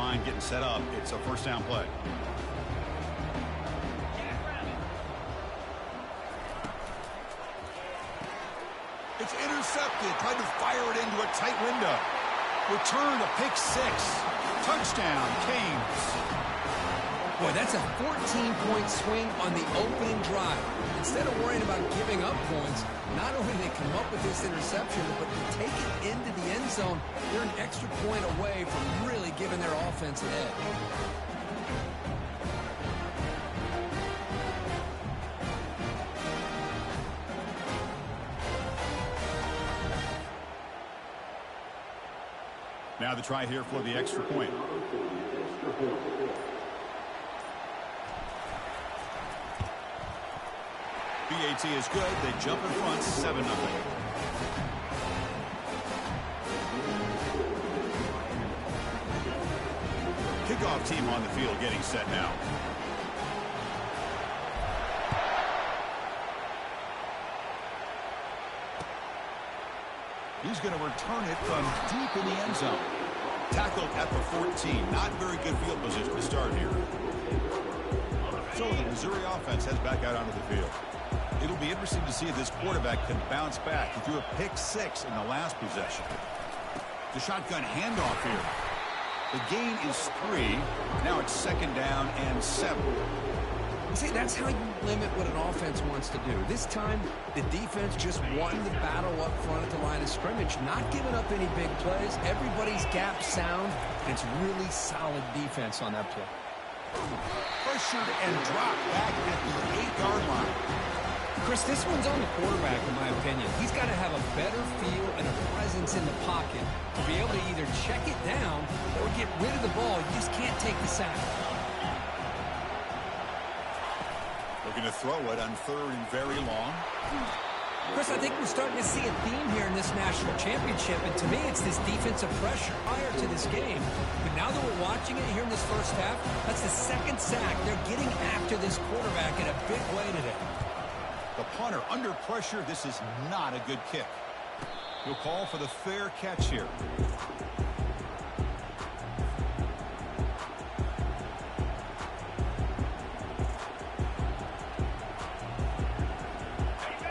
line getting set up. It's a first down play. It's intercepted. Tried to fire it into a tight window. Return to pick 6. Touchdown, Canes. Boy, that's a 14-point swing on the opening drive. Instead of worrying about giving up points, not only did they come up with this interception, but to take it into the end zone, they're an extra point away from really giving their offense an edge. Now the try here for the extra point. BAT is good. They jump in front 7-0. Kickoff team on the field getting set now. He's going to return it from deep in the end zone. Tackled at the 14. Not very good field position to start here. So the Missouri offense heads back out onto the field. It'll be interesting to see if this quarterback can bounce back. He threw a pick 6 in the last possession. The shotgun handoff here. The gain is 3. Now it's 2nd down and 7. See, that's how you limit what an offense wants to do. This time, the defense just won the battle up front at the line of scrimmage, not giving up any big plays. Everybody's gap sound, and it's really solid defense on that play. Pressured and dropped back at the 8-yard line. Chris, this one's on the quarterback, in my opinion. He's got to have a better feel and a presence in the pocket to be able to either check it down or get rid of the ball. You just can't take the sack. Looking to throw it on 3rd and very long. Chris, I think we're starting to see a theme here in this national championship, and to me, it's this defensive pressure prior to this game. But now that we're watching it here in this first half, that's the 2nd sack. They're getting after this quarterback in a big way today. The punter under pressure. This is not a good kick. He'll call for the fair catch here.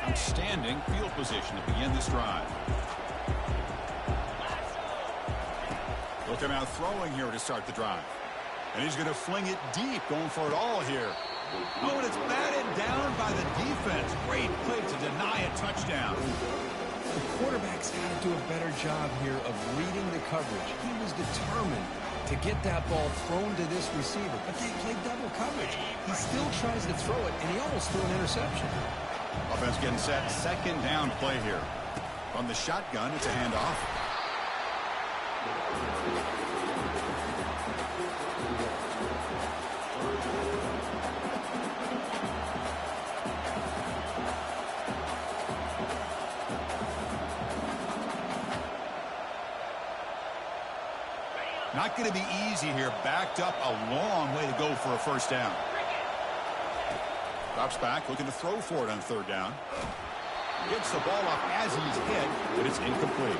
Outstanding field position to begin this drive. Look him out throwing here to start the drive. And he's going to fling it deep, going for it all here. Oh, and it's batted down by the defense. Great play to deny a touchdown. The quarterback's got to do a better job here of reading the coverage. He was determined to get that ball thrown to this receiver, but they played double coverage. He still tries to throw it, and he almost threw an interception. Offense getting set. 2nd down play here. From the shotgun, it's a handoff. Not going to be easy here. Backed up a long way to go for a first down. Drops back, looking to throw for it on 3rd down. Gets the ball up as he's hit, but it's incomplete.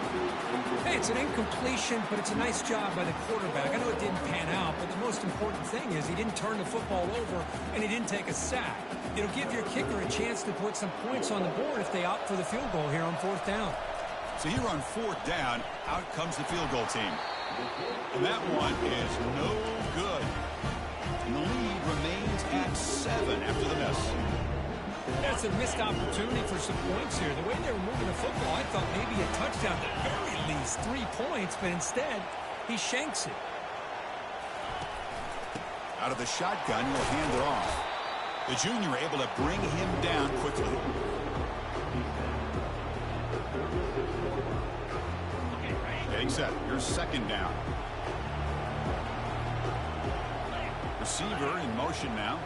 Hey, it's an incompletion, but it's a nice job by the quarterback. I know it didn't pan out, but the most important thing is he didn't turn the football over, and he didn't take a sack. It'll give your kicker a chance to put some points on the board if they opt for the field goal here on 4th down. So here on 4th down, out comes the field goal team. And that one is no good. And the lead remains at 7 after the miss. That's a missed opportunity for some points here. The way they were moving the football, I thought maybe a touchdown, at the very least 3 points, but instead, he shanks it. Out of the shotgun, he'll hand it off. The junior able to bring him down quickly. Getting set. Here's 2nd down. Receiver in motion now.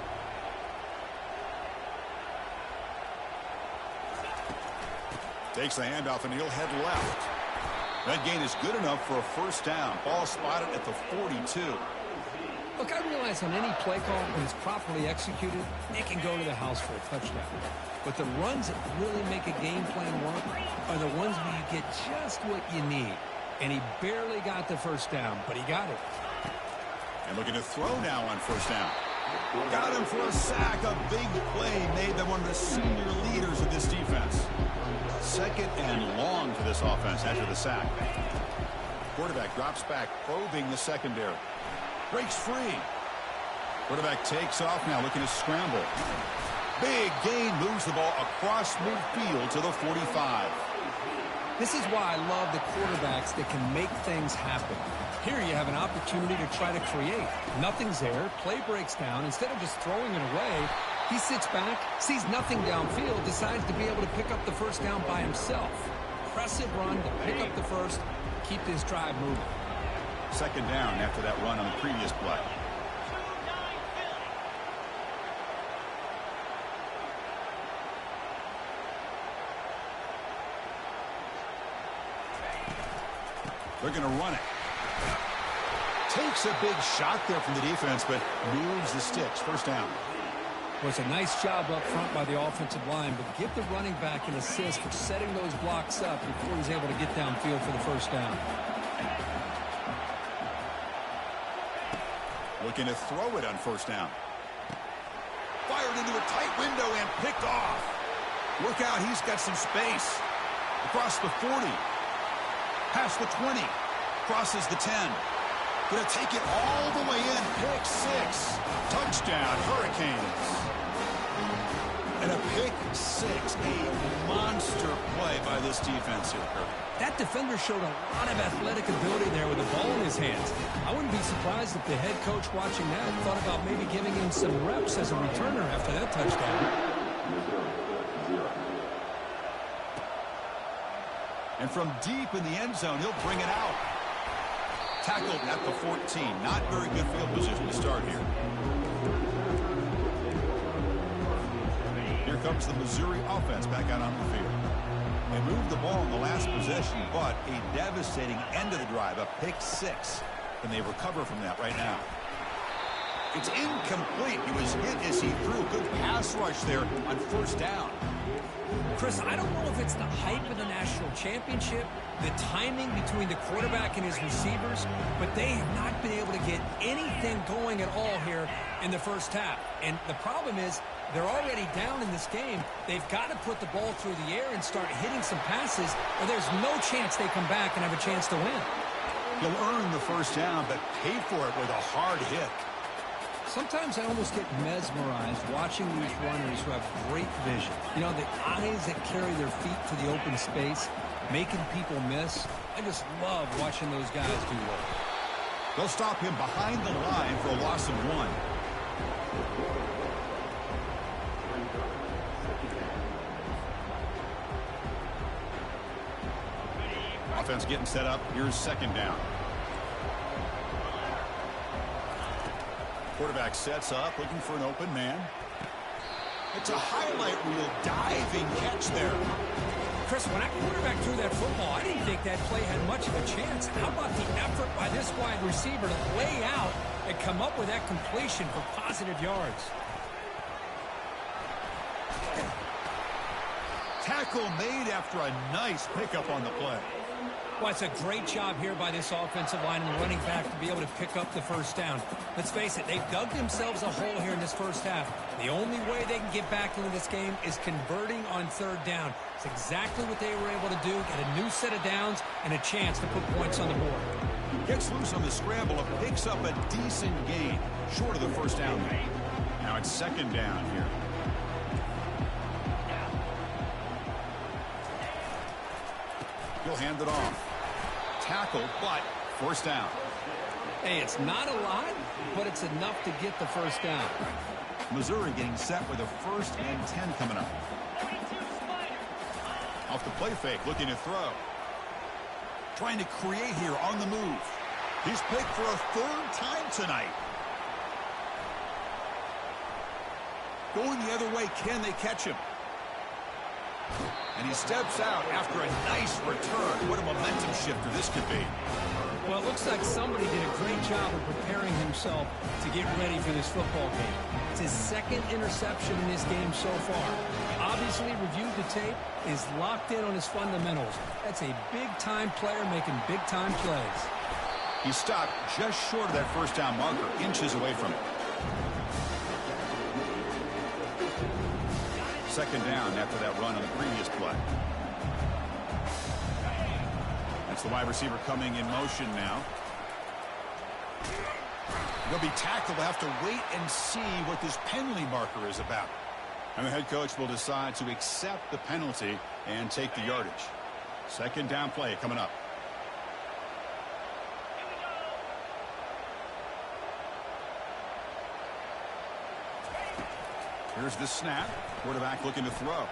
Takes the handoff and he'll head left. That gain is good enough for a first down. Ball spotted at the 42. Look, I realize on any play call, when it's properly executed, it can go to the house for a touchdown. But the runs that really make a game plan work are the ones where you get just what you need. And he barely got the first down, but he got it. And looking to throw now on first down. Got him for a sack. A big play made them one of the senior leaders of this defense. Second and long for this offense after the sack. Quarterback drops back, probing the secondary. Breaks free. Quarterback takes off now, looking to scramble. Big gain, moves the ball across midfield to the 45. This is why I love the quarterbacks that can make things happen. Here you have an opportunity to try to create. Nothing's there. Play breaks down. Instead of just throwing it away, he sits back, sees nothing downfield, decides to be able to pick up the first down by himself. Impressive run to pick up the first, keep this drive moving. Second down after that run on the previous play. They're going to run it. Takes a big shot there from the defense, but moves the sticks. First down. Was a nice job up front by the offensive line, but give the running back an assist for setting those blocks up before he's able to get downfield for the first down. Looking to throw it on first down. Fired into a tight window and picked off. Look out, he's got some space. Across the 40. Past the 20. Crosses the 10. Gonna take it all the way in. Pick 6. Touchdown, Hurricanes. And a pick 6. A monster play by this defense here, Kirk. That defender showed a lot of athletic ability there with the ball in his hands. I wouldn't be surprised if the head coach watching that thought about maybe giving him some reps as a returner after that touchdown. And from deep in the end zone, he'll bring it out. Tackled at the 14. Not very good field position to start here. Here comes the Missouri offense back out on the field. They moved the ball in the last possession, but a devastating end of the drive, a pick 6. And they recover from that right now. It's incomplete. He was hit as he threw. Good pass rush there on first down. Chris, I don't know if it's the hype of the national championship, the timing between the quarterback and his receivers, but they have not been able to get anything going at all here in the first half. And the problem is they're already down in this game. They've got to put the ball through the air and start hitting some passes, or there's no chance they come back and have a chance to win. He'll earn the first down, but pay for it with a hard hit. Sometimes I almost get mesmerized watching these runners who have great vision. You know, the eyes that carry their feet to the open space, making people miss. I just love watching those guys do work. They'll stop him behind the line for a loss of 1. Offense getting set up. Here's second down. Quarterback sets up, looking for an open man. It's a highlight reel diving catch there. Chris, when that quarterback threw that football, I didn't think that play had much of a chance. How about the effort by this wide receiver to lay out and come up with that completion for positive yards? Tackle made after a nice pickup on the play. Well, it's a great job here by this offensive line and the running back to be able to pick up the first down. Let's face it, they've dug themselves a hole here in this first half. The only way they can get back into this game is converting on third down. It's exactly what they were able to do, get a new set of downs and a chance to put points on the board. Gets loose on the scramble and picks up a decent gain, short of the first down. Now it's second down here. He'll hand it off. Tackled, but first down. Hey, it's not a lot, but it's enough to get the first down. Missouri getting set with a 1st and 10 coming up. Off the play fake, looking to throw. Trying to create here on the move. He's picked for a 3rd time tonight. Going the other way, can they catch him? And he steps out after a nice return. What a momentum shifter this could be. Well, it looks like somebody did a great job of preparing himself to get ready for this football game. It's his 2nd interception in this game so far. He obviously reviewed the tape, is locked in on his fundamentals. That's a big-time player making big-time plays. He stopped just short of that first down marker, inches away from it. Second down after that run on the previous play. That's the wide receiver coming in motion now. He'll be tackled. They'll have to wait and see what this penalty marker is about. And the head coach will decide to accept the penalty and take the yardage. Second down play coming up. Here's the snap. Quarterback looking to throw.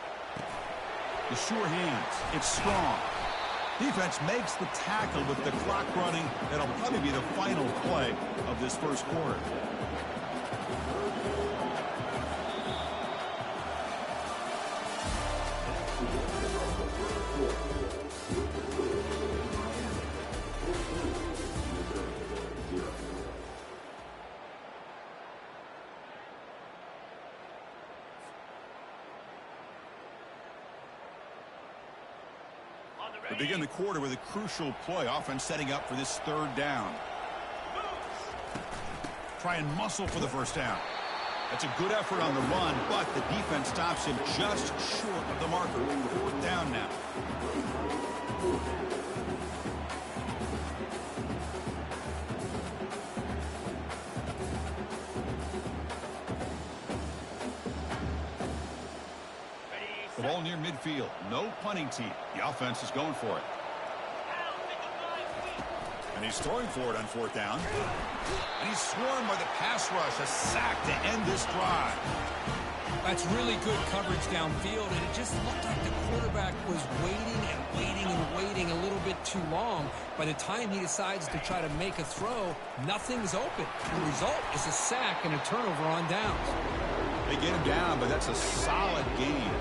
The sure hands. It's strong. Defense makes the tackle with the clock running. That'll probably be the final play of this first quarter. We begin the quarter with a crucial play. Offense setting up for this third down. Try and muscle for the first down. That's a good effort on the run, but the defense stops him just short of the marker. Fourth down now. The ball near midfield. No punting team. The offense is going for it. And he's throwing for it on fourth down. And he's swarmed by the pass rush. A sack to end this drive. That's really good coverage downfield, and it just looked like the quarterback was waiting and waiting and waiting a little bit too long. By the time he decides to try to make a throw, nothing's open. The result is a sack and a turnover on downs. They get him down, but that's a solid gain.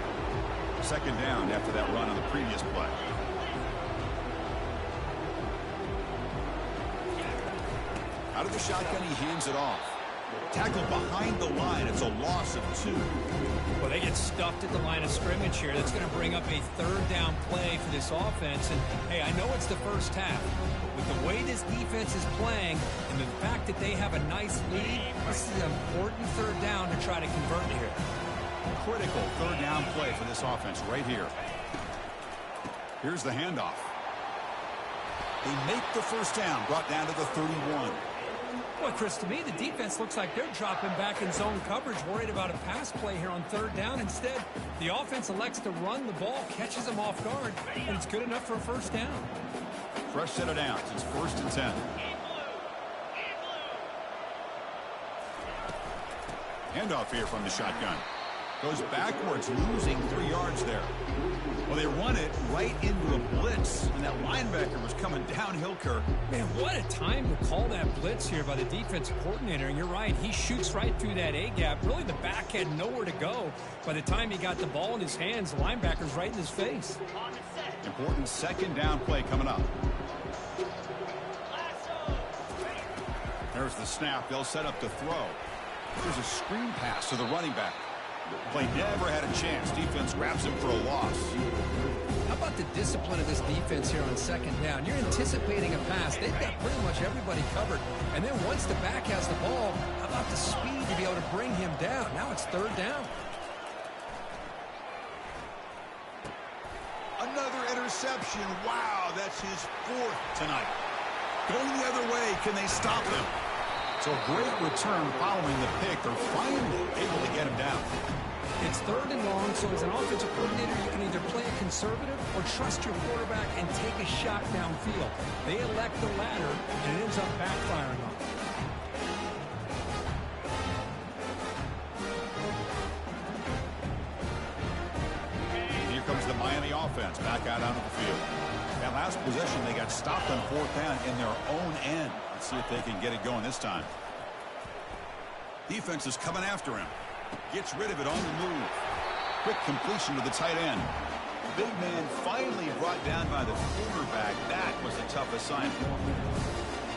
Second down after that run on the previous play. Out of the shotgun, he hands it off. Tackled behind the line. It's a loss of 2. Well, they get stuffed at the line of scrimmage here. That's going to bring up a third down play for this offense. And, hey, I know it's the first half. With the way this defense is playing and the fact that they have a nice lead, this is an important third down to try to convert here. Critical third down play for this offense right here. Here's the handoff. They make the first down, brought down to the 31. Boy, Chris, to me, the defense looks like they're dropping back in zone coverage, worried about a pass play here on third down. Instead, the offense elects to run the ball, catches them off guard, and it's good enough for a first down. Fresh set of downs. It's 1st and 10. Handoff here from the shotgun. Goes backwards, losing 3 yards there. Well, they run it right into a blitz, and that linebacker was coming downhill, Kirk. Man, what a time to call that blitz here by the defensive coordinator. And you're right, he shoots right through that A-gap. Really, the back had nowhere to go. By the time he got the ball in his hands, the linebacker's right in his face. Important second down play coming up. There's the snap. They'll set up to throw. There's a screen pass to the running back. Play never had a chance. Defense grabs him for a loss. How about the discipline of this defense here on second down? You're anticipating a pass. They've got pretty much everybody covered. And then once the back has the ball, how about the speed to be able to bring him down? Now it's third down. Another interception. Wow, that's his 4th tonight. Going the other way, can they stop him? So a great return following the pick. They're finally able to get him down. It's third and long, so as an offensive coordinator, you can either play it conservative or trust your quarterback and take a shot downfield. They elect the latter, and it ends up backfiring on them. Here comes the Miami offense back out onto the field. That last possession, they got stopped on fourth down in their own end. Let's see if they can get it going this time. Defense is coming after him. Gets rid of it on the move. Quick completion to the tight end. Big man finally brought down by the quarterback. That was a tough assignment.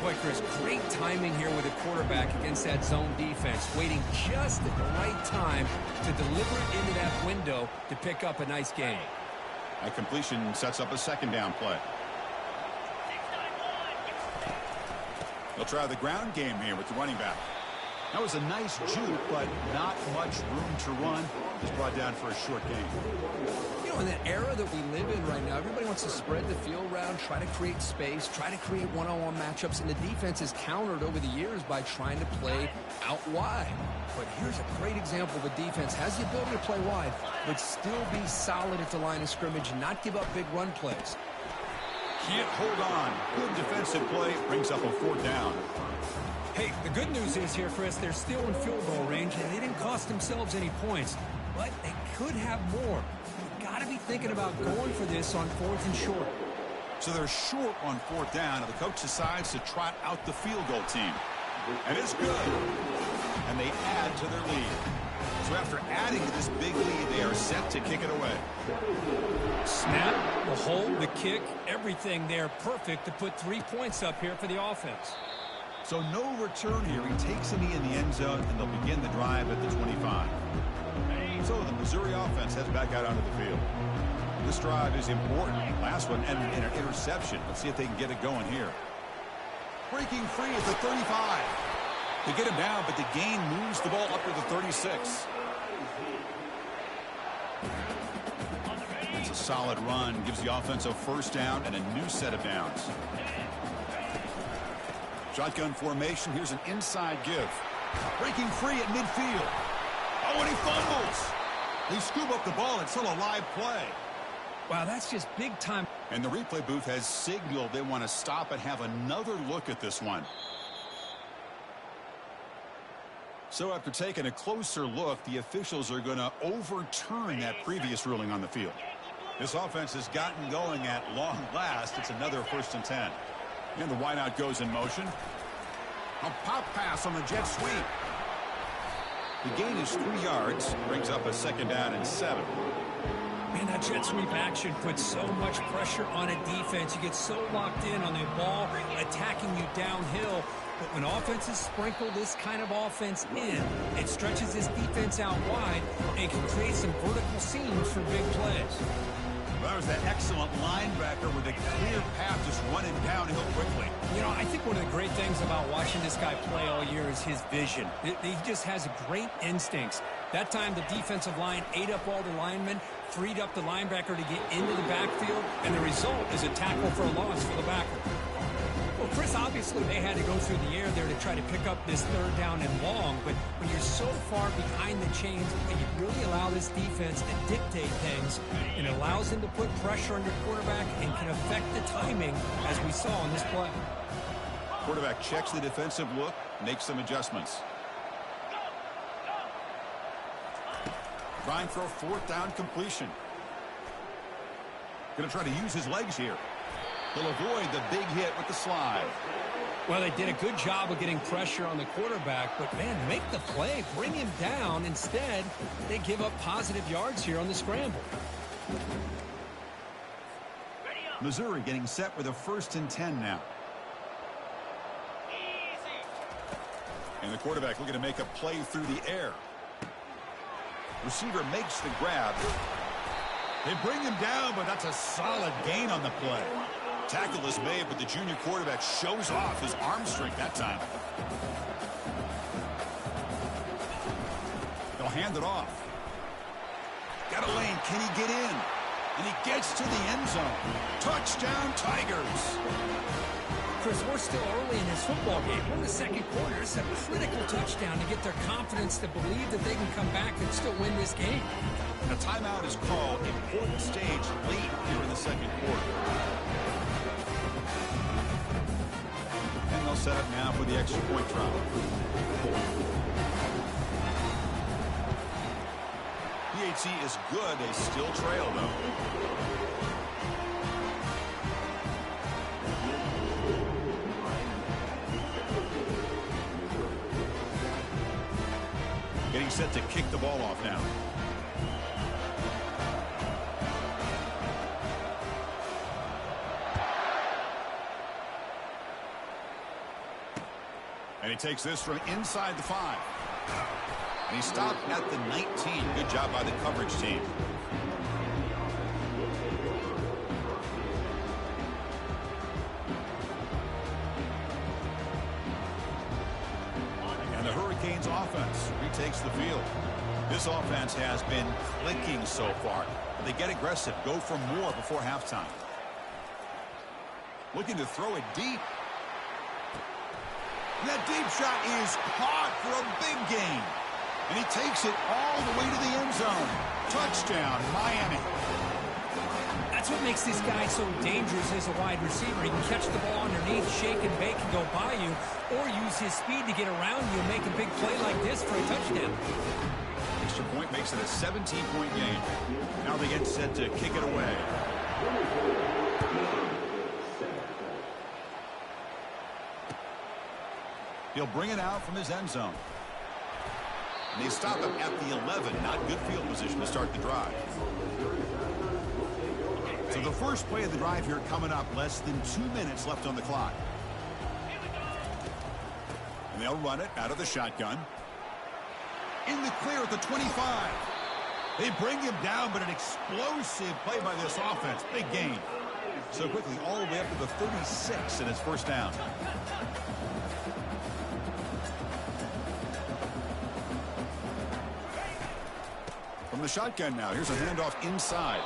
Boy, Chris, great timing here with the quarterback against that zone defense. Waiting just at the right time to deliver it into that window to pick up a nice gain. That completion sets up a second down play. They'll try the ground game here with the running back. That was a nice juke, but not much room to run. Just brought down for a short gain. You know, in that era that we live in right now, everybody wants to spread the field around, try to create space, try to create one-on-one matchups, and the defense is countered over the years by trying to play out wide. But here's a great example of a defense has the ability to play wide, but still be solid at the line of scrimmage and not give up big run plays. Can't hold on. Good defensive play. Brings up a 4th down. Hey, the good news is here, Chris, they're still in field goal range, and they didn't cost themselves any points. But they could have more. You've got to be thinking about going for this on 4th and short. So they're short on 4th down, and the coach decides to trot out the field goal team. And it's good. And they add to their lead. So after adding to this big lead, they are set to kick it away. Snap, the hold, the kick, everything there perfect to put 3 points up here for the offense. So no return here. He takes a knee in the end zone, and they'll begin the drive at the 25. So the Missouri offense heads back out onto the field. This drive is important. Last one ended in an interception. Let's see if they can get it going here. Breaking free at the 35. They get him down, but the gain moves the ball up to the 36. It's a solid run. Gives the offense a 1st down and a new set of downs. Shotgun formation. Here's an inside give. Breaking free at midfield. Oh, and he fumbles. They scoop up the ball. It's still a live play. Wow, that's just big time. And the replay booth has signaled they want to stop and have another look at this one. So after taking a closer look, the officials are going to overturn that previous ruling on the field. This offense has gotten going at long last. It's another 1st and 10. And the wideout goes in motion. A pop pass on the jet sweep. The gain is 3 yards. Brings up a 2nd down and 7. Man, that jet sweep action puts so much pressure on a defense. You get so locked in on the ball attacking you downhill. But when offenses sprinkle this kind of offense in, it stretches this defense out wide and can create some vertical seams for big plays. Well, there's that excellent linebacker with a clear path just running downhill quickly. You know, I think one of the great things about watching this guy play all year is his vision. He just has great instincts. That time, the defensive line ate up all the linemen, freed up the linebacker to get into the backfield, and the result is a tackle for a loss for the backer. Well, Chris, obviously they had to go through the air there to try to pick up this 3rd down and long, but when you're so far behind the chains and you really allow this defense to dictate things, it allows them to put pressure on your quarterback and can affect the timing, as we saw in this play. Quarterback checks the defensive look, makes some adjustments. Trying for a 4th down completion. Going to try to use his legs here. He'll avoid the big hit with the slide. Well, they did a good job of getting pressure on the quarterback, but, man, make the play, bring him down. Instead, they give up positive yards here on the scramble. Missouri getting set with a 1st and 10 now. And the quarterback looking to make a play through the air. Receiver makes the grab. They bring him down, but that's a solid gain on the play. Tackle is made, but the junior quarterback shows off his arm strength that time. They'll hand it off. Got a lane. Can he get in? And he gets to the end zone. Touchdown, Tigers. Chris, we're still early in this football game. We're in the 2nd quarter. It's a critical touchdown to get their confidence to believe that they can come back and still win this game. A timeout is called. Important stage late here in the 2nd quarter. And they'll set up now for the extra point try. PAT is good. They still trail, though. Getting set to kick the ball off now. And he takes this from inside the 5. And he stopped at the 19. Good job by the coverage team. takes the field. This offense has been clicking so far. They get aggressive, go for more before halftime. Looking to throw it deep. That deep shot is caught for a big gain. And he takes it all the way to the end zone. Touchdown, Miami. That's what makes this guy so dangerous as a wide receiver. He can catch the ball underneath, shake and bake and go by you, or use his speed to get around you and make a big play like this for a touchdown. Extra point makes it a 17-point game. Now they get set to kick it away. He'll bring it out from his end zone. And they stop him at the 11. Not good field position to start the drive. So the first play of the drive here coming up. Less than 2 minutes left on the clock. And they'll run it out of the shotgun. In the clear at the 25. They bring him down, but an explosive play by this offense. Big gain. So quickly all the way up to the 36 and it's first down. From the shotgun now. Here's a handoff inside.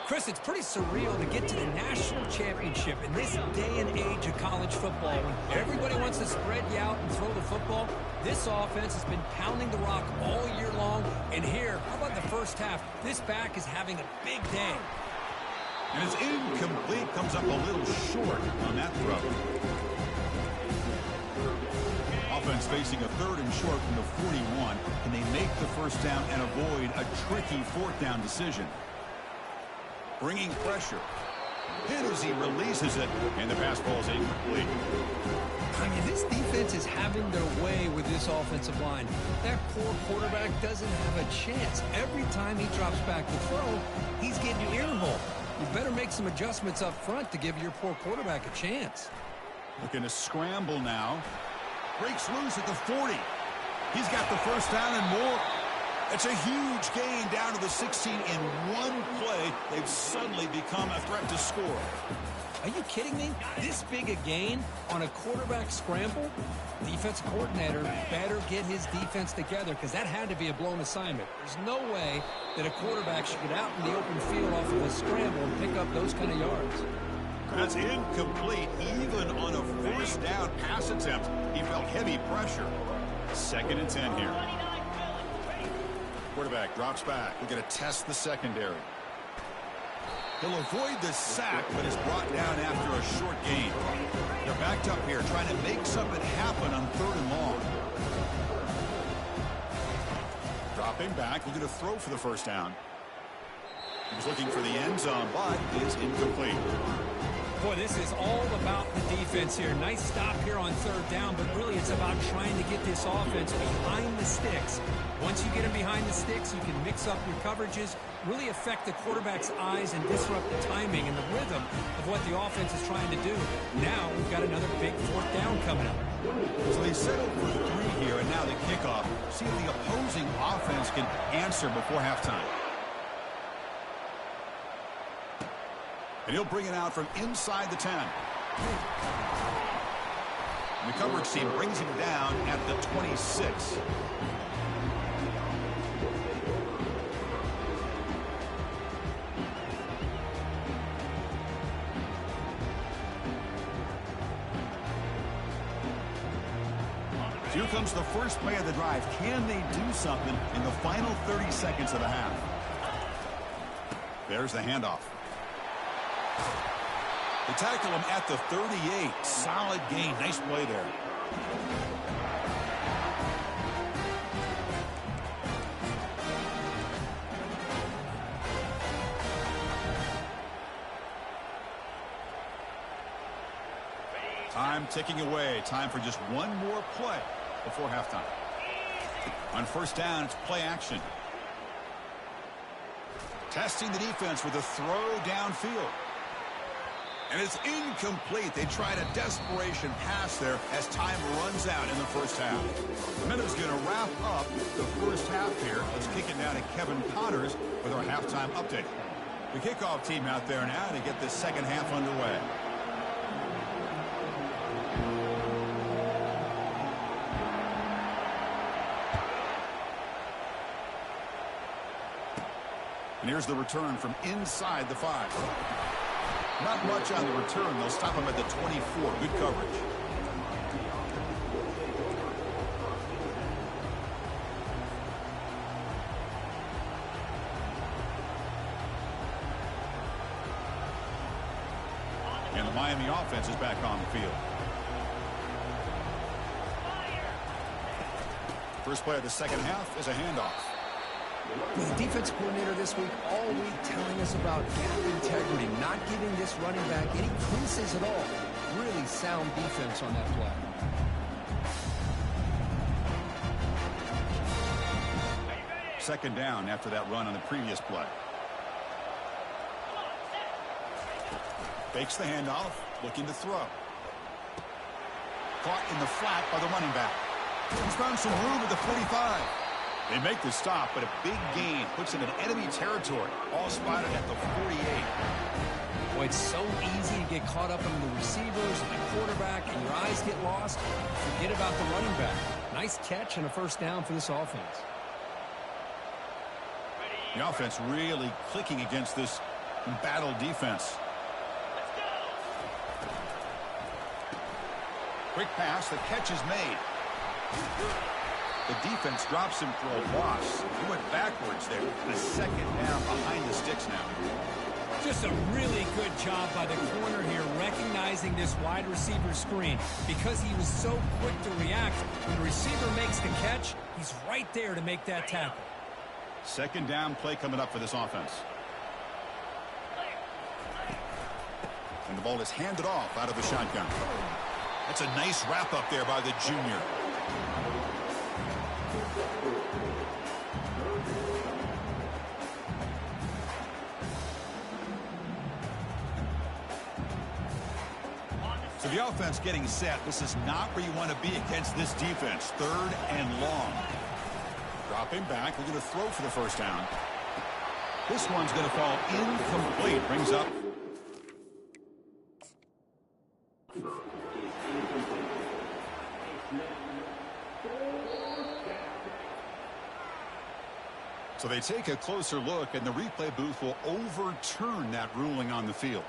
Chris, it's pretty surreal to get to the national championship in this day and age of college football when everybody wants to spread you out and throw the football. This offense has been pounding the rock all year long. And here, how about the first half? This back is having a big day. And it's incomplete. Comes up a little short on that throw. Offense facing a 3rd and short from the 41. Can they make the first down and avoid a tricky 4th down decision? Bringing pressure. Hit as he releases it, and the pass ball is incomplete. I mean, this defense is having their way with this offensive line. That poor quarterback doesn't have a chance. Every time he drops back to throw, he's getting an ear hole. You better make some adjustments up front to give your poor quarterback a chance. Looking to scramble now. Breaks loose at the 40. He's got the first down and more. It's a huge gain down to the 16 in one play. They've suddenly become a threat to score. Are you kidding me? This big a gain on a quarterback scramble? Defensive coordinator better get his defense together because that had to be a blown assignment. There's no way that a quarterback should get out in the open field off of a scramble and pick up those kind of yards. That's incomplete. Even on a first down pass attempt, he felt heavy pressure. 2nd and 10 here. Quarterback drops back. We're going to test the secondary. He'll avoid the sack, but is brought down after a short gain. They're backed up here, trying to make something happen on 3rd and long. Dropping back, looking to throw for the first down. He was looking for the end zone, but is incomplete. Boy, this is all about the defense here. Nice stop here on 3rd down, but really it's about trying to get this offense behind the sticks. Once you get them behind the sticks, you can mix up your coverages, really affect the quarterback's eyes and disrupt the timing and the rhythm of what the offense is trying to do. Now we've got another big 4th down coming up. So they settled for 3 here, and now the kickoff. See if the opposing offense can answer before halftime. And he'll bring it out from inside the 10. And the coverage team brings him down at the 26. Here comes the first play of the drive. Can they do something in the final 30 seconds of the half? There's the handoff. They tackle him at the 38. Solid gain. Nice play there. Time ticking away. Time for just one more play before halftime. On first down, it's play action. Testing the defense with a throw downfield. And it's incomplete. They tried a desperation pass there as time runs out in the first half. The Minnows going to wrap up the first half here. Let's kick it down to Kevin Connors with our halftime update. The kickoff team out there now to get this second half underway. And here's the return from inside the 5. Not much on the return. They'll stop him at the 24. Good coverage. And the Miami offense is back on the field. First play of the second half is a handoff. The defense coordinator this week all week telling us about gap integrity, not giving this running back any creases at all. Really sound defense on that play. Second down after that run on the previous play. Fakes the handoff, looking to throw. Caught in the flat by the running back. He's found some room at the 45. They make the stop, but a big gain puts him in enemy territory. All spotted at the 48. Boy, it's so easy to get caught up in the receivers and the quarterback, and your eyes get lost. Forget about the running back. Nice catch and a first down for this offense. The offense really clicking against this embattled defense. Quick pass, the catch is made. The defense drops him for a loss. He went backwards there. A second down behind the sticks now. Just a really good job by the corner here, recognizing this wide receiver screen. Because he was so quick to react, when the receiver makes the catch, he's right there to make that tackle. Second down play coming up for this offense. And the ball is handed off out of the shotgun. That's a nice wrap up there by the junior. So the offense getting set. This is not where you want to be against this defense. Third and long. Dropping back. We're going to throw for the first down. This one's going to fall incomplete. Brings up. So they take a closer look, and the replay booth will overturn that ruling on the field.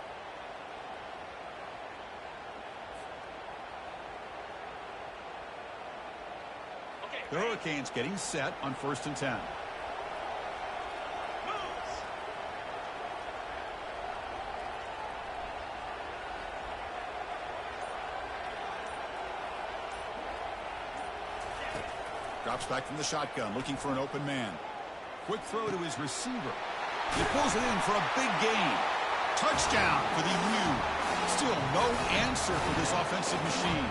The Hurricanes getting set on 1st and 10. Drops back from the shotgun, looking for an open man. Quick throw to his receiver. He pulls it in for a big gain. Touchdown for the U. Still no answer for this offensive machine.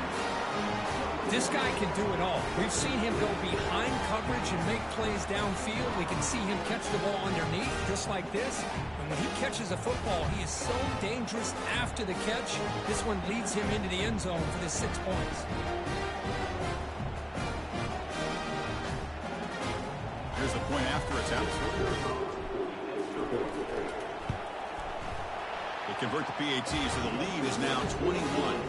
This guy can do it all. We've seen him go behind coverage and make plays downfield. We can see him catch the ball underneath, just like this. And when he catches a football, he is so dangerous after the catch. This one leads him into the end zone for the 6 points. Here's the point after attempt. They convert the PAT, so the lead is now 21.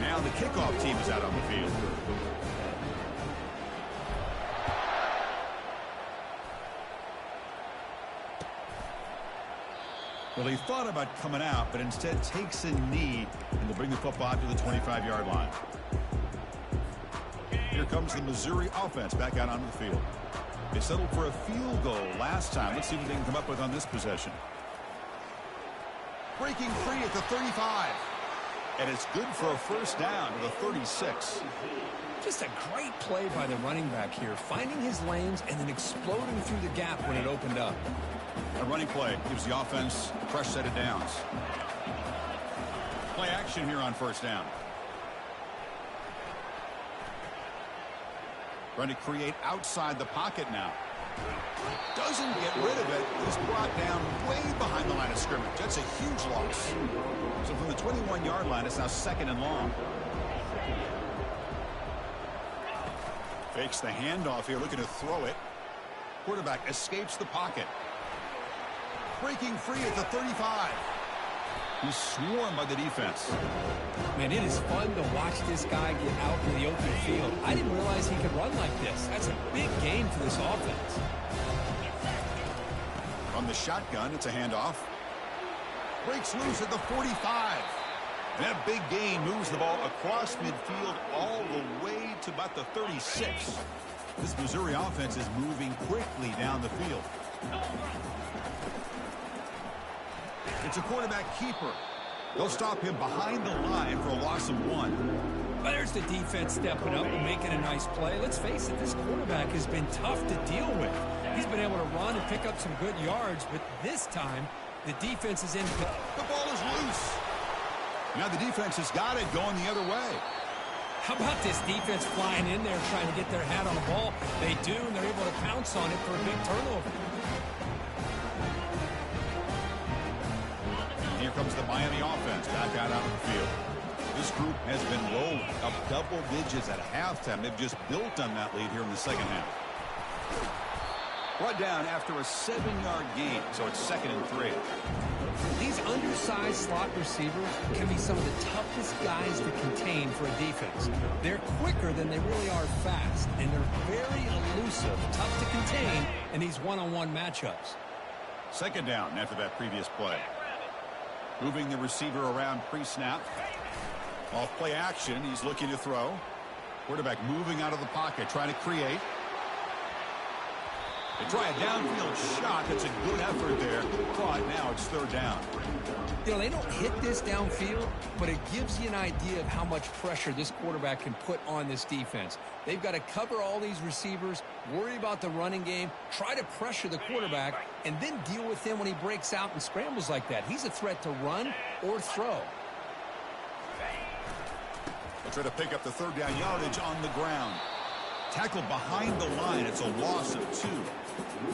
Now the kickoff team is out on the field. Well, he thought about coming out, but instead takes a knee, and they'll bring the football out to the 25-yard line. Here comes the Missouri offense back out onto the field. They settled for a field goal last time. Let's see what they can come up with on this possession. Breaking free at the 35. And it's good for a first down to the 36. Just a great play by the running back here, finding his lanes and then exploding through the gap when it opened up. A running play gives the offense a fresh set of downs. Play action here on first down. Trying to create outside the pocket now. Doesn't get rid of it. He's brought down way behind the line of scrimmage. That's a huge loss. So from the 21-yard line, it's now 2nd and long. Fakes the handoff here, looking to throw it. Quarterback escapes the pocket. Breaking free at the 35. He's swarmed by the defense. Man, it is fun to watch this guy get out in the open field. I didn't realize he could run like this. That's a big gain for this offense. From the shotgun, it's a handoff. Breaks loose at the 45. And that big gain moves the ball across midfield all the way to about the 36. This Missouri offense is moving quickly down the field. It's a quarterback keeper. They'll stop him behind the line for a loss of 1. Well, there's the defense stepping up and making a nice play. Let's face it, this quarterback has been tough to deal with. He's been able to run and pick up some good yards, but this time the defense is in. The ball is loose. Now the defense has got it going the other way. How about this defense flying in there trying to get their hat on the ball? They do, and they're able to pounce on it for a big turnover. Here comes the Miami offense back out onto the field. This group has been rolling up double digits at halftime. They've just built on that lead here in the second half. Brought down after a 7-yard gain, so it's 2nd and 3. These undersized slot receivers can be some of the toughest guys to contain for a defense. They're quicker than they really are fast, and they're very elusive, tough to contain in these one-on-one matchups. 2nd down after that previous play. Moving the receiver around pre-snap. Off play action, he's looking to throw. Quarterback moving out of the pocket, trying to create. They try a downfield shot. That's a good effort there. Caught. Now it's 3rd down. You know, they don't hit this downfield, but it gives you an idea of how much pressure this quarterback can put on this defense. They've got to cover all these receivers, worry about the running game, try to pressure the quarterback, and then deal with him when he breaks out and scrambles like that. He's a threat to run or throw. They try to pick up the 3rd down yardage on the ground. Tackled behind the line. It's a loss of 2.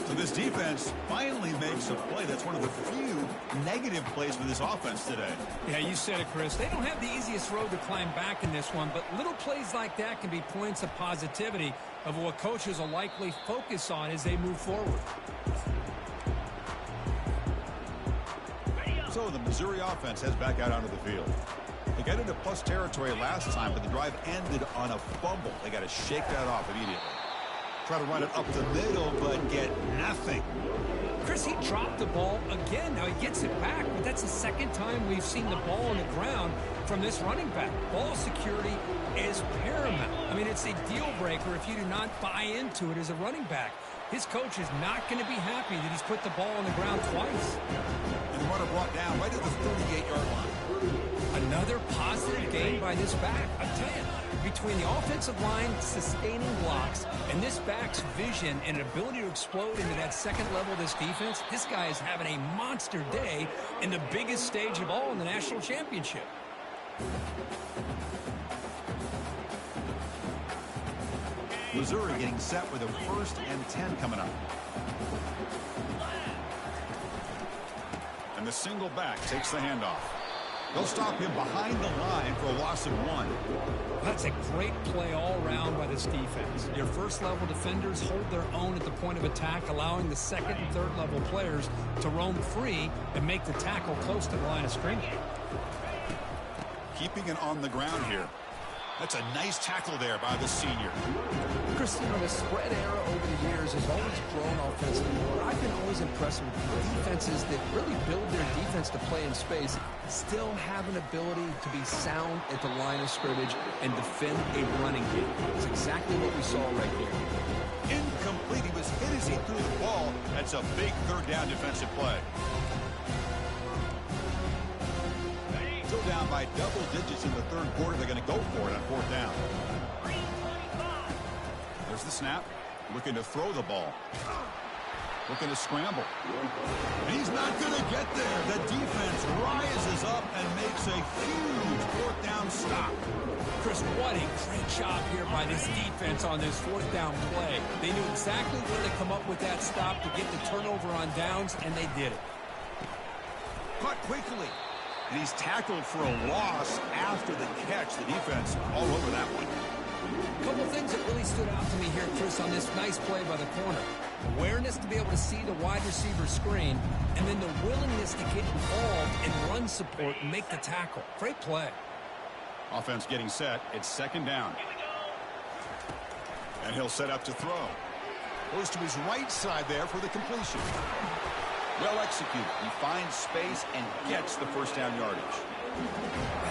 So this defense finally makes a play. That's one of the few negative plays for this offense today. Yeah, you said it, Chris. They don't have the easiest road to climb back in this one, but little plays like that can be points of positivity of what coaches will likely focus on as they move forward. So the Missouri offense heads back out onto the field. They got into plus territory last time, but the drive ended on a fumble. They got to shake that off immediately. Try to run it up the middle, but get nothing. Chris, he dropped the ball again. Now he gets it back, but that's the 2nd time we've seen the ball on the ground from this running back. Ball security is paramount. I mean, it's a deal breaker if you do not buy into it as a running back. His coach is not going to be happy that he's put the ball on the ground twice. And the runner brought down right at the 38-yard line. Another positive gain by this back. I tell you, between the offensive line sustaining blocks and this back's vision and ability to explode into that 2nd level of this defense, this guy is having a monster day in the biggest stage of all in the national championship. Missouri getting set with a 1st and 10 coming up. And the single back takes the handoff. They'll stop him behind the line for a loss of 1. That's a great play all around by this defense. Your 1st-level defenders hold their own at the point of attack, allowing the 2nd and 3rd-level players to roam free and make the tackle close to the line of scrimmage. Keeping it on the ground here. That's a nice tackle there by the senior. Chris, you know, the spread era over the years has always grown offensively. But I've been always impressed with defenses that really build their defense to play in space, still have an ability to be sound at the line of scrimmage and defend a running game. It's exactly what we saw right here. Incomplete. He was hit as he threw the ball. That's a big 3rd down defensive play. Still down by double digits in the 3rd quarter. They're going to go for it on 4th down. There's the snap. Looking to throw the ball. Looking to scramble. And he's not going to get there. The defense rises up and makes a huge 4th down stop. Chris, what a great job here by this defense on this 4th down play. They knew exactly where to come up with that stop to get the turnover on downs, and they did it. Caught quickly. And he's tackled for a loss after the catch. The defense all over that one. A couple things that really stood out to me here, Chris, on this nice play by the corner. Awareness to be able to see the wide receiver screen, and then the willingness to get involved and run support and make the tackle. Great play. Offense getting set. It's second down. And he'll set up to throw. Goes to his right side there for the completion. Well executed. He finds space and gets the first down yardage.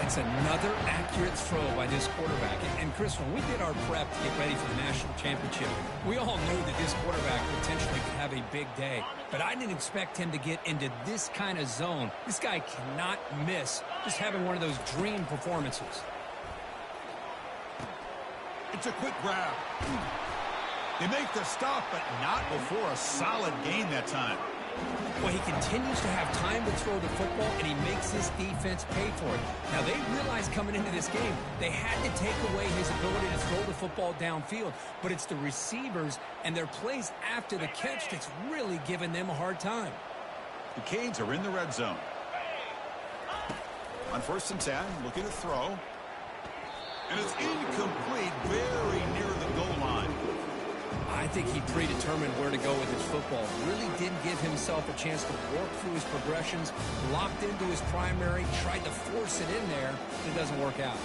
That's another accurate throw by this quarterback. And Chris, when we did our prep to get ready for the national championship, we all knew that this quarterback potentially could have a big day. But I didn't expect him to get into this kind of zone. This guy cannot miss just having one of those dream performances. It's a quick grab. They make the stop, but not before a solid gain that time. Well, he continues to have time to throw the football, and he makes his defense pay for it. Now, they realized coming into this game, they had to take away his ability to throw the football downfield. But it's the receivers and their plays after the catch that's really giving them a hard time. The Canes are in the red zone. On 1st and 10, looking to throw. And it's incomplete, very near the goal line. I think he predetermined where to go with his football. Really didn't give himself a chance to work through his progressions, locked into his primary, tried to force it in there, and it doesn't work out.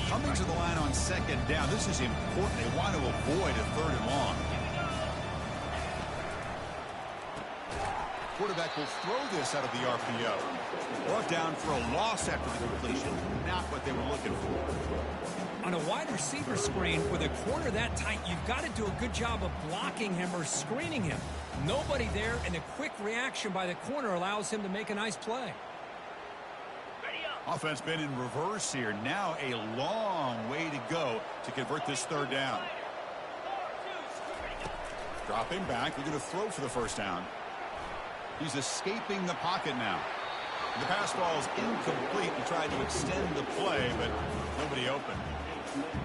Coming to the line on second down, this is important. They want to avoid a 3rd and long. Quarterback will throw this out of the RPO. Brought down for a loss after the completion. Not what they were looking for. On a wide receiver screen with a corner that tight, you've got to do a good job of blocking him or screening him. Nobody there, and a quick reaction by the corner allows him to make a nice play. Offense been in reverse here. Now a long way to go to convert this 3rd down. Dropping back. We're going to throw for the first down. He's escaping the pocket now. The pass ball is incomplete. He tried to extend the play, but nobody open.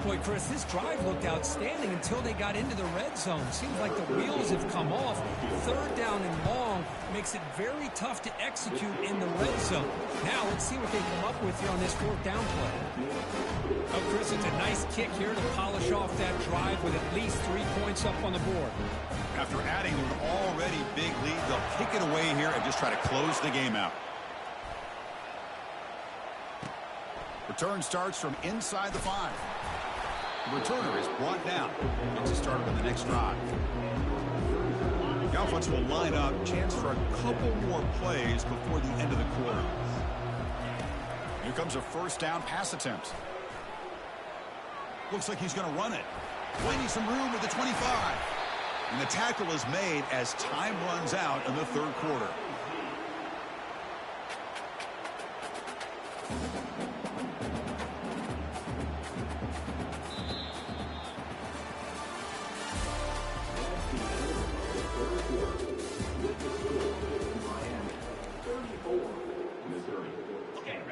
Boy, Chris, this drive looked outstanding until they got into the red zone. Seems like the wheels have come off. 3rd down and long makes it very tough to execute in the red zone. Now let's see what they come up with here on this 4th down play. Oh, Chris, it's a nice kick here to polish off that drive with at least 3 points up on the board. After adding to an already big lead, they'll kick it away here and just try to close the game out. Return starts from inside the 5. The returner is brought down. Gets it started on the next drive. The offense will line up. Chance for a couple more plays before the end of the quarter. Here comes a 1st down pass attempt. Looks like he's going to run it. Finding some room with the 25. And the tackle is made as time runs out in the 3rd quarter.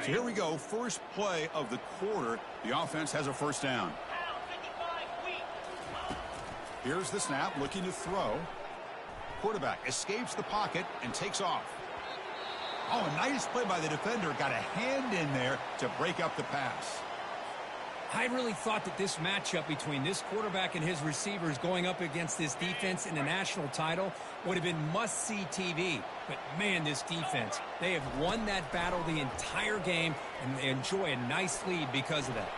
So here we go. First play of the quarter. The offense has a 1st down. Here's the snap, looking to throw. Quarterback escapes the pocket and takes off. Oh, a nice play by the defender. Got a hand in there to break up the pass. I really thought that this matchup between this quarterback and his receivers going up against this defense in the national title would have been must-see TV. But, man, this defense, they have won that battle the entire game, and they enjoy a nice lead because of that.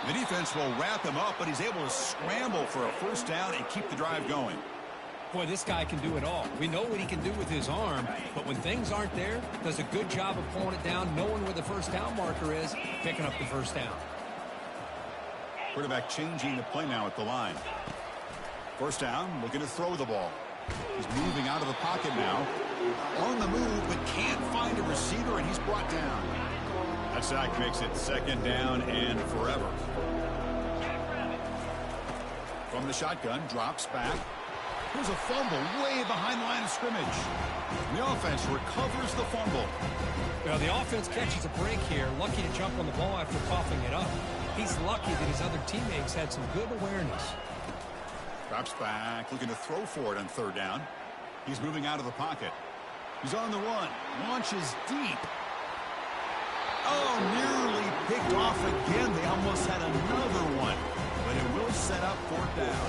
The defense will wrap him up, but he's able to scramble for a 1st down and keep the drive going. Boy, this guy can do it all. We know what he can do with his arm, but when things aren't there, does a good job of pulling it down, knowing where the 1st down marker is, picking up the 1st down. Quarterback changing the play now at the line. 1st down, looking to throw the ball. He's moving out of the pocket now. On the move, but can't find a receiver, and he's brought down. That sack makes it 2nd down and forever. From the shotgun, drops back. Here's a fumble way behind the line of scrimmage. The offense recovers the fumble. Well, the offense catches a break here. Lucky to jump on the ball after coughing it up. He's lucky that his other teammates had some good awareness. Drops back, looking to throw for it on 3rd down. He's moving out of the pocket. He's on the run. Launches deep. Oh, nearly picked off again. They almost had another one, but it will set up 4th down.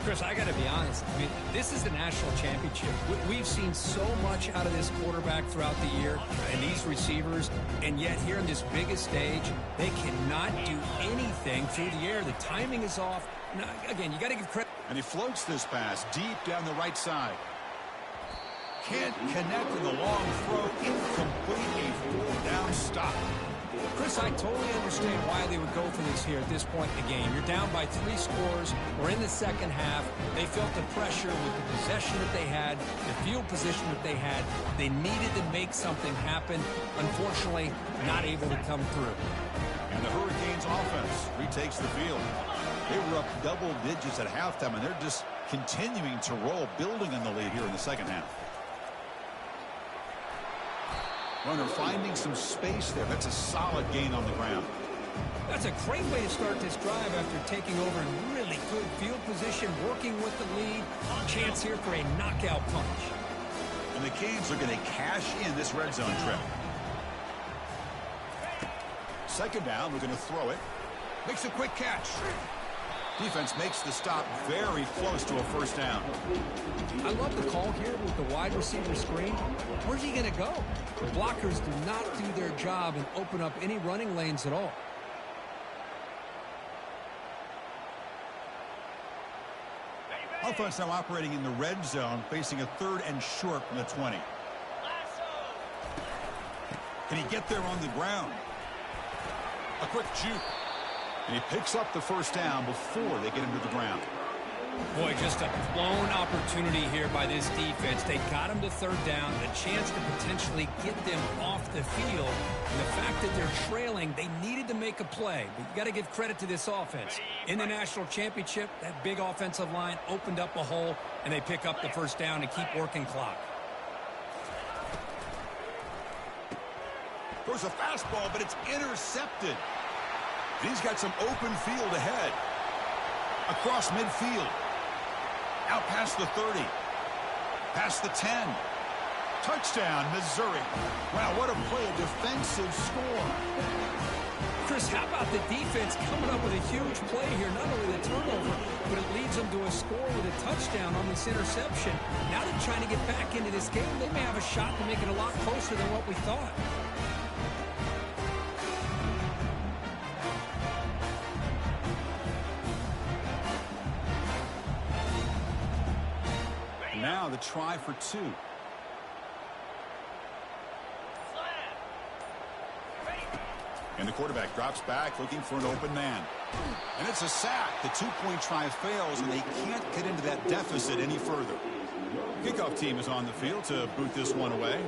Chris, I got to be honest. I mean, this is the national championship. We've seen so much out of this quarterback throughout the year and these receivers, and yet here on this biggest stage, they cannot do anything through the air. The timing is off. Now, again, you got to give credit. And he floats this pass deep down the right side. Can't connect in the long throw. Incomplete. A 4th down stop. Chris, I totally understand why they would go for this here at this point in the game. You're down by 3 scores. We're in the second half. They felt the pressure with the possession that they had, the field position that they had. They needed to make something happen. Unfortunately, not able to come through. And the Hurricanes offense retakes the field. They were up double digits at halftime, and they're just continuing to roll, building on the lead here in the second half. Runner finding some space there. That's a solid gain on the ground. That's a great way to start this drive after taking over in really good field position, working with the lead. Chance here for a knockout punch. And the Canes are going to cash in this red zone trip. 2nd down, we're going to throw it. Makes a quick catch. Defense makes the stop very close to a 1st down. I love the call here with the wide receiver screen. Where's he going to go? The blockers do not do their job and open up any running lanes at all. Offense now operating in the red zone, facing a 3rd and short from the 20. Can he get there on the ground? A quick juke. And he picks up the 1st down before they get him to the ground. Boy, just a blown opportunity here by this defense. They got him to 3rd down, a chance to potentially get them off the field. And the fact that they're trailing, they needed to make a play. But you got to give credit to this offense. In the national championship, that big offensive line opened up a hole, and they pick up the 1st down to keep working clock. There's a fastball, but it's intercepted. He's got some open field ahead. Across midfield. Out past the 30. Past the 10. Touchdown, Missouri. Wow, what a play, a defensive score. Chris, how about the defense coming up with a huge play here? Not only the turnover, but it leads them to a score with a touchdown on this interception. Now they're trying to get back into this game. They may have a shot to make it a lot closer than what we thought. Now the try for 2. And the quarterback drops back looking for an open man. And it's a sack. The 2-point try fails, and they can't get into that deficit any further. Kickoff team is on the field to boot this one away.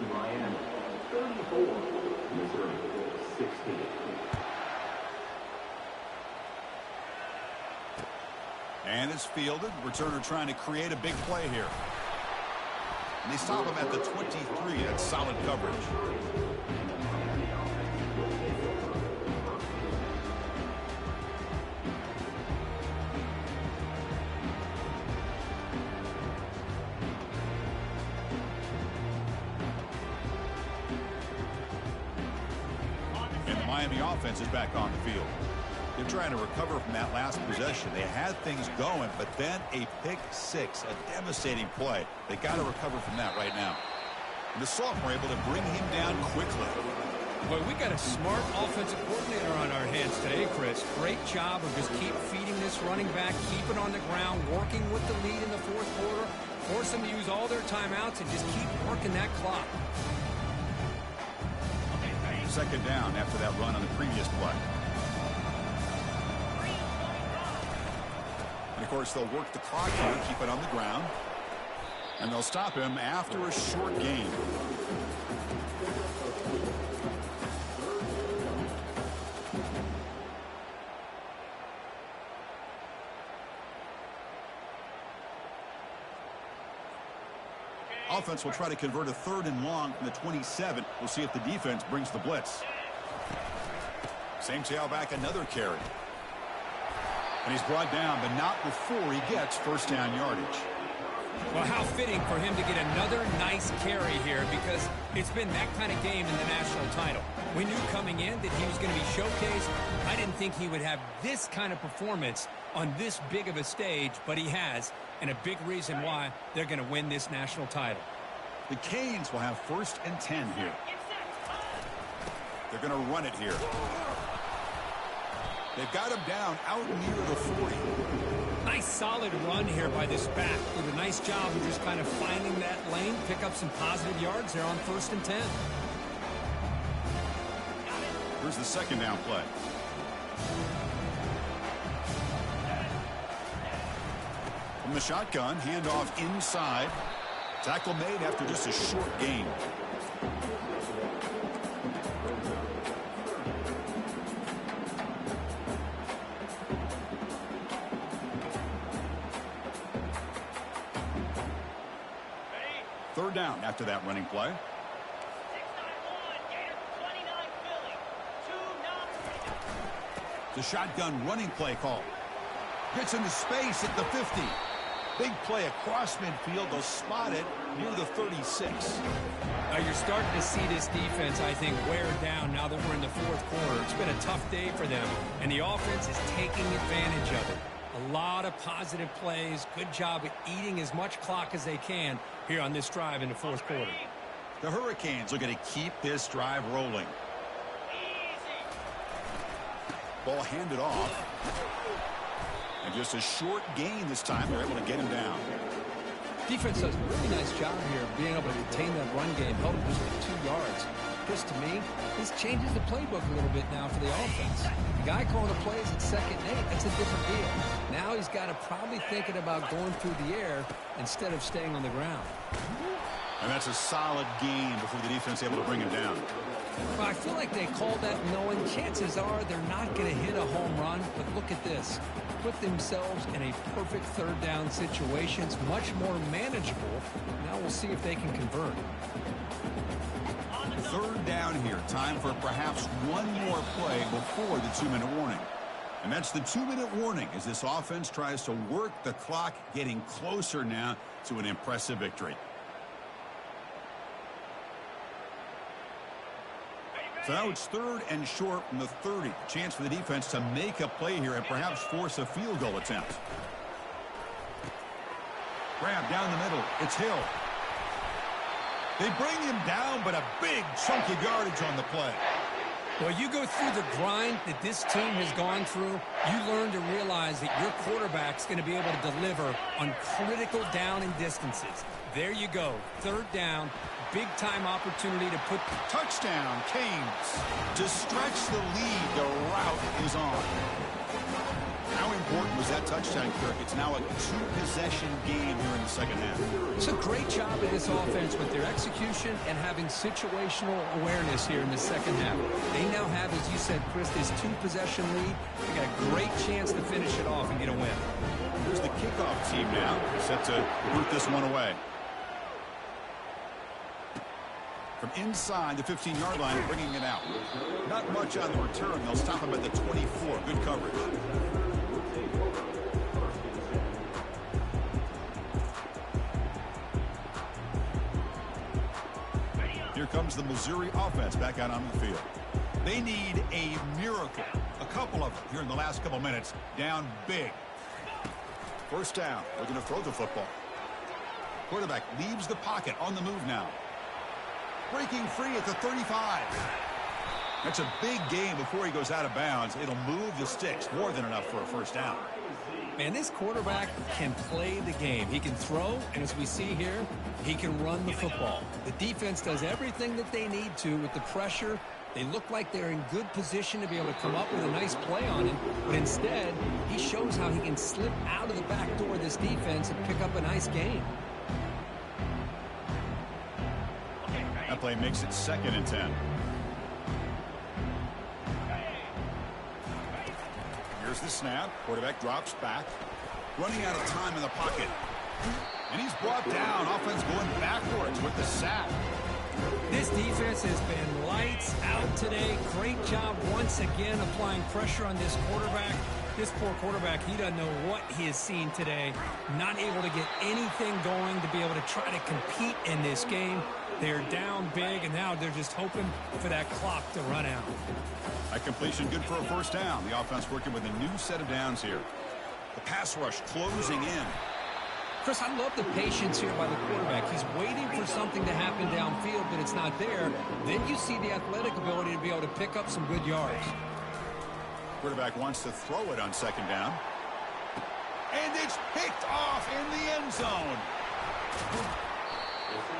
And it's fielded. Returner trying to create a big play here. And they stop him at the 23. That's solid coverage. And the Miami offense is back on the field. They're trying to recover from that last possession. They had things going, but then a pick 6, a devastating play. They got to recover from that right now. And the sophomore able to bring him down quickly. Boy, we got a smart offensive coordinator on our hands today, Chris. Great job of just keep feeding this running back, keep it on the ground, working with the lead in the 4th quarter, force them to use all their timeouts and just keep working that clock. 2nd down after that run on the previous play. And, of course, they'll work the clock here, keep it on the ground. And they'll stop him after a short gain. Offense will try to convert a 3rd and long from the 27. We'll see if the defense brings the blitz. Same tailback, another carry. And he's brought down, but not before he gets 1st down yardage. Well, how fitting for him to get another nice carry here, because it's been that kind of game in the national title. We knew coming in that he was going to be showcased. I didn't think he would have this kind of performance on this big of a stage, but he has, and a big reason why they're going to win this national title. The Canes will have 1st and 10 here. They're going to run it here. They've got him down out near the 40. Nice solid run here by this back. Did a nice job of just kind of finding that lane, pick up some positive yards there on 1st and 10. Here's the 2nd down play. From the shotgun, handoff inside. Tackle made after just a short gain. Third down after that running play. The shotgun running play call. Gets into space at the 50. Big play across midfield. They'll spot it near the 36. Now you're starting to see this defense, I think, wear down now that we're in the 4th quarter. It's been a tough day for them, and the offense is taking advantage of it. A lot of positive plays. Good job at eating as much clock as they can here on this drive in the 4th quarter. The Hurricanes looking to keep this drive rolling. Ball handed off. And just a short gain this time. They're able to get him down. Defense does a really nice job here of being able to contain that run game, held it just with 2 yards. Chris, to me, this changes the playbook a little bit now for the offense. The guy calling the plays at 2nd and 8, that's a different deal. Now he's got to probably thinking about going through the air instead of staying on the ground. And that's a solid gain before the defense is able to bring him down. Well, I feel like they called that knowing chances are they're not going to hit a home run, but look at this. Put themselves in a perfect 3rd down situation. It's much more manageable. Now we'll see if they can convert. 3rd down here. Time for perhaps one more play before the 2-minute warning. And that's the 2-minute warning as this offense tries to work the clock, getting closer now to an impressive victory. So now it's 3rd and short from the 30. Chance for the defense to make a play here and perhaps force a field goal attempt. Grab down the middle. It's Hill. They bring him down, but a big chunk of yardage on the play. Well, you go through the grind that this team has gone through, you learn to realize that your quarterback's going to be able to deliver on critical down and distances. There you go. 3rd down. Big-time opportunity to put touchdown, Canes. To stretch the lead, the route is on. How important was that touchdown, Kirk? It's now a 2-possession game here in the 2nd half. It's a great job of this offense with their execution and having situational awareness here in the 2nd half. They now have, as you said, Chris, this 2-possession lead. They got a great chance to finish it off and get a win. Here's the kickoff team now, set to root this one away. From inside the 15-yard line, bringing it out. Not much on the return. They'll stop him at the 24. Good coverage. Here comes the Missouri offense back out on the field. They need a miracle. A couple of them here in the last couple minutes. Down big. 1st down. They're going to throw the football. Quarterback leaves the pocket on the move now. Breaking free at the 35. That's a big gain before he goes out of bounds. It'll move the sticks. More than enough for a 1st down. Man, this quarterback can play the game. He can throw, and as we see here, he can run the football. The defense does everything that they need to with the pressure. They look like they're in good position to be able to come up with a nice play on him, but instead, he shows how he can slip out of the back door of this defense and pick up a nice gain. That play makes it 2nd and 10. Here's the snap. Quarterback drops back. Running out of time in the pocket. And he's brought down. Offense going backwards with the sack. This defense has been lights out today. Great job once again applying pressure on this quarterback. This poor quarterback, he doesn't know what he has seen today. Not able to get anything going to be able to try to compete in this game. They're down big, and now they're just hoping for that clock to run out. A completion good for a first down. The offense working with a new set of downs here. The pass rush closing in. Chris, I love the patience here by the quarterback. He's waiting for something to happen downfield, but it's not there. Then you see the athletic ability to be able to pick up some good yards. Quarterback wants to throw it on second down. And it's picked off in the end zone.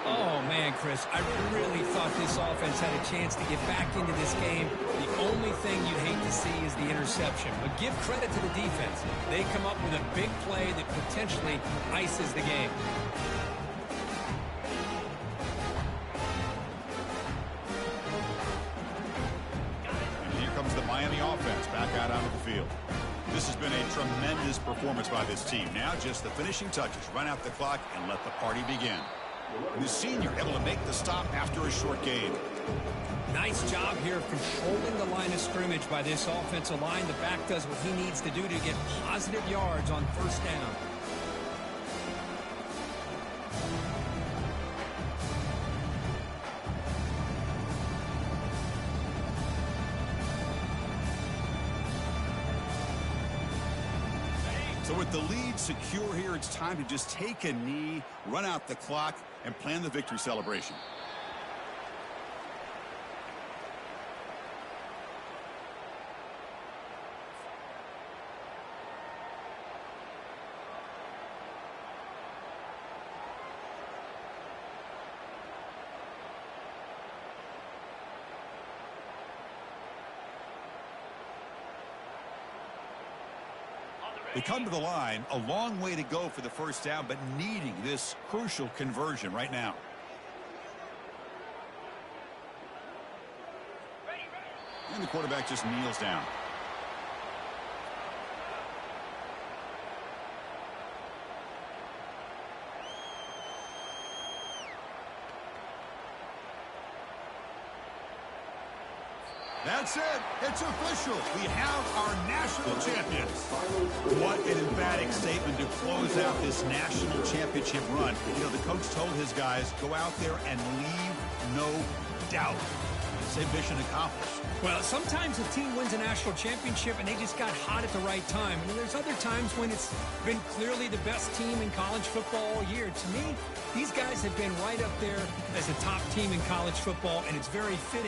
Oh, man, Chris, I really thought this offense had a chance to get back into this game. The only thing you'd hate to see is the interception. But give credit to the defense. They come up with a big play that potentially ices the game. And here comes the Miami offense back out onto the field. This has been a tremendous performance by this team. Now just the finishing touches. Run out the clock and let the party begin. And the senior able to make the stop after a short gain. Nice job here of controlling the line of scrimmage by this offensive line. The back does what he needs to do to get positive yards on first down. So with the lead secure here, it's time to just take a knee, run out the clock, and plan the victory celebration. They come to the line, a long way to go for the first down, but needing this crucial conversion right now. And the quarterback just kneels down. That's it. It's official. We have our national champions. What an emphatic statement to close out this national championship run. You know, the coach told his guys, go out there and leave no doubt. Say mission accomplished. Well, sometimes a team wins a national championship and they just got hot at the right time. And there's other times when it's been clearly the best team in college football all year. To me, these guys have been right up there as a top team in college football, and it's very fitting.